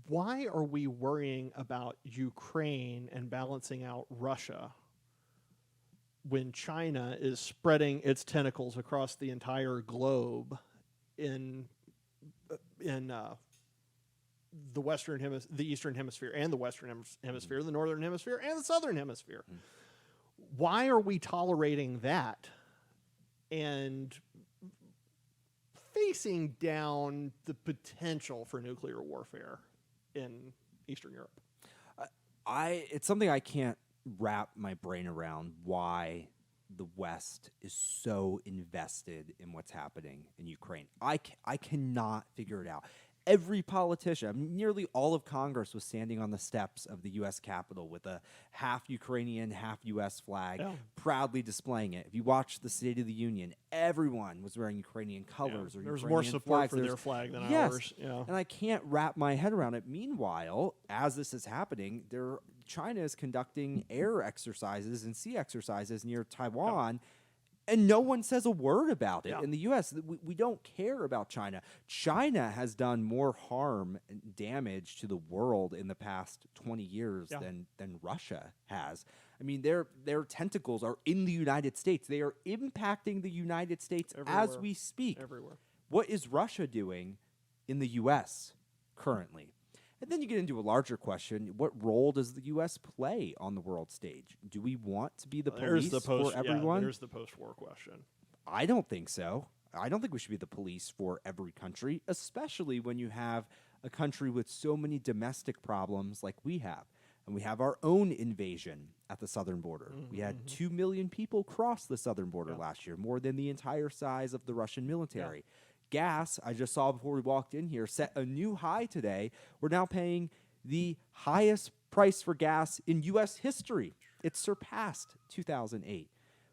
why are we worrying about Ukraine and balancing out Russia when China is spreading its tentacles across the entire globe in the Eastern Hemisphere, and the Western Hemisphere, the Northern Hemisphere, and the Southern Hemisphere? Why are we tolerating that and facing down the potential for nuclear warfare in Eastern Europe? It's something I can't wrap my brain around, why the West is so invested in what's happening in Ukraine. I cannot figure it out. Every politician, nearly all of Congress, was standing on the steps of the U.S. Capitol with a half Ukrainian, half U.S. flag, proudly displaying it. If you watch the State of the Union, everyone was wearing Ukrainian colors or There's Ukrainian more support flags. for their flag than Yes, ours. Yeah. and I can't wrap my head around it. Meanwhile, as this is happening, China is conducting air exercises and sea exercises near Taiwan. And no one says a word about it. In the U.S., we don't care about China. China has done more harm and damage to the world in the past 20 years than Russia has. I mean, their tentacles are in the United States. They are impacting the United States as we speak. Everywhere. What is Russia doing in the U.S. currently? And then you get into a larger question. What role does the U.S. play on the world stage? Do we want to be the police for everyone? There's the post-war question. I don't think so. I don't think we should be the police for every country, especially when you have a country with so many domestic problems like we have. And we have our own invasion at the southern border. We had 2 million people cross the southern border last year, more than the entire size of the Russian military. Gas, I just saw before we walked in here, set a new high today. We're now paying the highest price for gas in U.S. history. It surpassed 2008.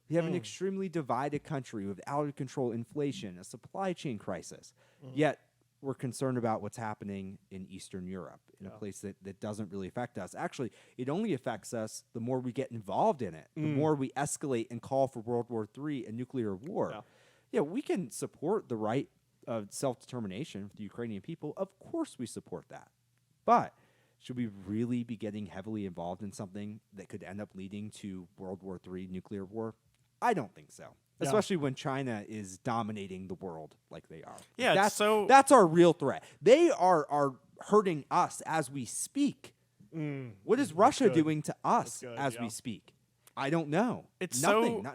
We have an extremely divided country with out-of-control inflation, a supply chain crisis. Yet we're concerned about what's happening in Eastern Europe, in a place that doesn't really affect us. Actually, it only affects us the more we get involved in it, the more we escalate and call for World War III and nuclear war. Yeah, we can support the right of self-determination for the Ukrainian people. Of course we support that. But should we really be getting heavily involved in something that could end up leading to World War III, nuclear war? I don't think so. Especially when China is dominating the world like they are. Yeah, that's our real threat. They are hurting us as we speak. What is Russia doing to us as we speak? I don't know. It's nothing.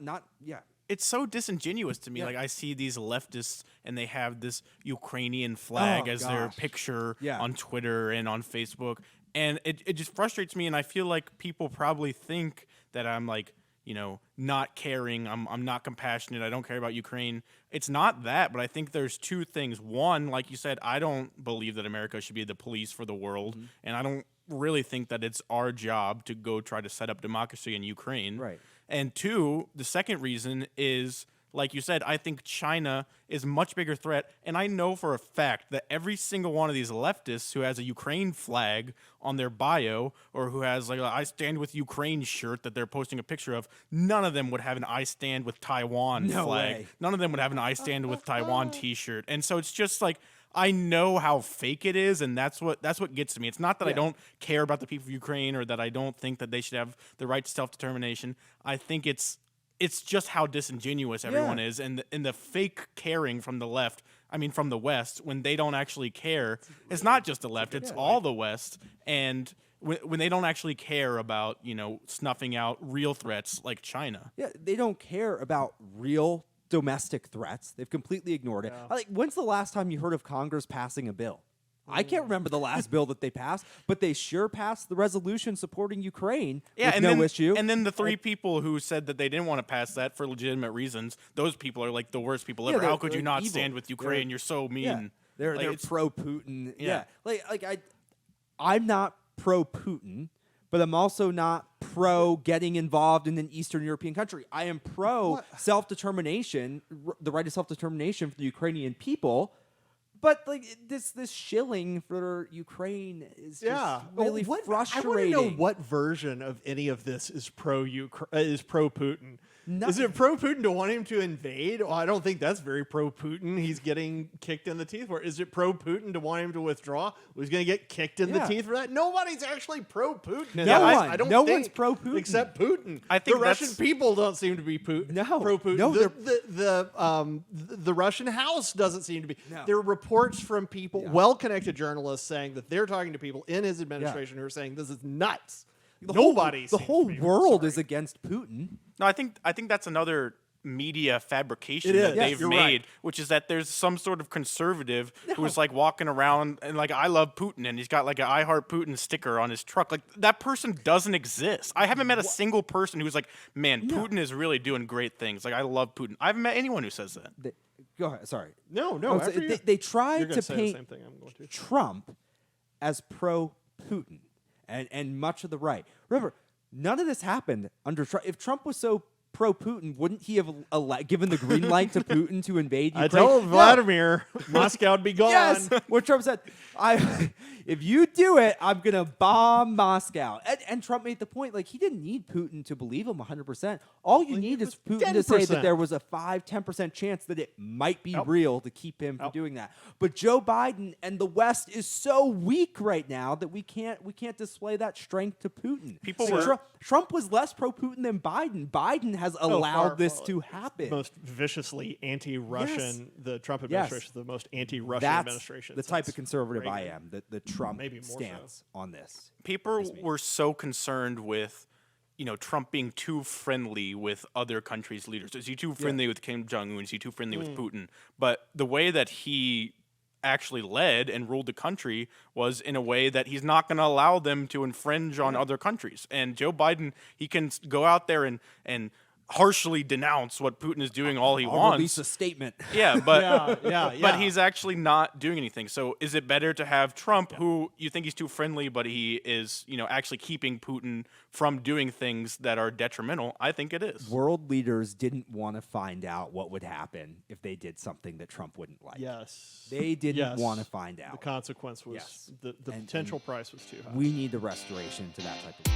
It's so disingenuous to me. Like, I see these leftists and they have this Ukrainian flag as their picture on Twitter and on Facebook. And it just frustrates me. And I feel like people probably think that I'm like, not caring. I'm not compassionate. I don't care about Ukraine. It's not that, but I think there's two things. One, like you said, I don't believe that America should be the police for the world. And I don't really think that it's our job to go try to set up democracy in Ukraine. Right. And two, the second reason is, like you said, I think China is a much bigger threat. And I know for a fact that every single one of these leftists who has a Ukraine flag on their bio, or who has like a I Stand With Ukraine shirt that they're posting a picture of, none of them would have an I Stand With Taiwan flag. Way. None of them would have an I Stand With Taiwan t-shirt. And so it's just like, I know how fake it is, and that's what gets to me. It's not that I don't care about the people of Ukraine or that I don't think that they should have the right to self-determination. I think it's just how disingenuous everyone is, and the fake caring from the left. I mean, from the West, when they don't actually care. It's not just the left; it's all the West. And when they don't actually care about snuffing out real threats like China. Yeah, they don't care about real domestic threats. They've completely ignored it. Like, when's the last time you heard of Congress passing a bill? I can't remember the last bill that they passed, but they sure passed the resolution supporting Ukraine with no issue. And then the three people who said that they didn't want to pass that for legitimate reasons, those people are like the worst people ever. How could you not stand with Ukraine? You're so mean. They're pro-Putin. I'm not pro-Putin, but I'm also not pro getting involved in an Eastern European country. I am pro self-determination, the right of self-determination for the Ukrainian people. But like this shilling for Ukraine is just really frustrating. I want to know what version of any of this is pro Putin. Is it pro-Putin to want him to invade? Well, I don't think that's very pro-Putin. He's getting kicked in the teeth for it. Is it pro-Putin to want him to withdraw? Well, he's going to get kicked in the teeth for that? Nobody's actually pro-Putin. I don't no think, one's pro-Putin. except Putin. I think the Russian people don't seem to be pro-Putin. No, The Russian House doesn't seem to be. No. There are reports from people, well-connected journalists, saying that they're talking to people in his administration who are saying this is nuts. The Nobody. whole world is against Putin. No, I think that's another media fabrication It is. that Yes, they've you're made, right. which is that there's some sort of conservative who's like walking around and like I love Putin and he's got like an I Heart Putin sticker on his truck. Like that person doesn't exist. I haven't met a single person who's like, man, Putin is really doing great things. Like I love Putin. I haven't met anyone who says that. Go ahead. Sorry. No. After you, They you're tried gonna to say paint the same thing I'm going to. Trump as pro-Putin and much of the right. Remember, none of this happened under Trump. If Trump was so pro-Putin, wouldn't he have given the green light to Putin to invade Ukraine? I told Vladimir Moscow would be gone. Yes, what Trump said. If you do it, I'm gonna bomb Moscow. And Trump made the point, like he didn't need Putin to believe him 100%. All you need is Putin to say that there was a 5-10% chance that it might be real to keep him from doing that. But Joe Biden and the West is so weak right now that we can't display that strength to Putin. Trump was less pro-Putin than Biden. Biden has allowed this to happen. Most viciously anti-Russian. The Trump administration is the most anti-Russian That's administration. the type of conservative Reagan. I am. The Trump Maybe more stance on this. People were so concerned with, Trump being too friendly with other countries' leaders. Is he too friendly with Kim Jong-un? Is he too friendly with Putin? But the way that he actually led and ruled the country was in a way that he's not going to allow them to infringe on other countries. And Joe Biden, he can go out there and harshly denounce what Putin is doing all he wants. Release a statement. Yeah, but Yeah. he's actually not doing anything. So is it better to have Trump, who you think he's too friendly, but he is, actually keeping Putin from doing things that are detrimental? I think it is. World leaders didn't want to find out what would happen if they did something that Trump wouldn't like. Yes. They didn't want to find out. The consequence was the potential price was too high. We need the restoration to that type of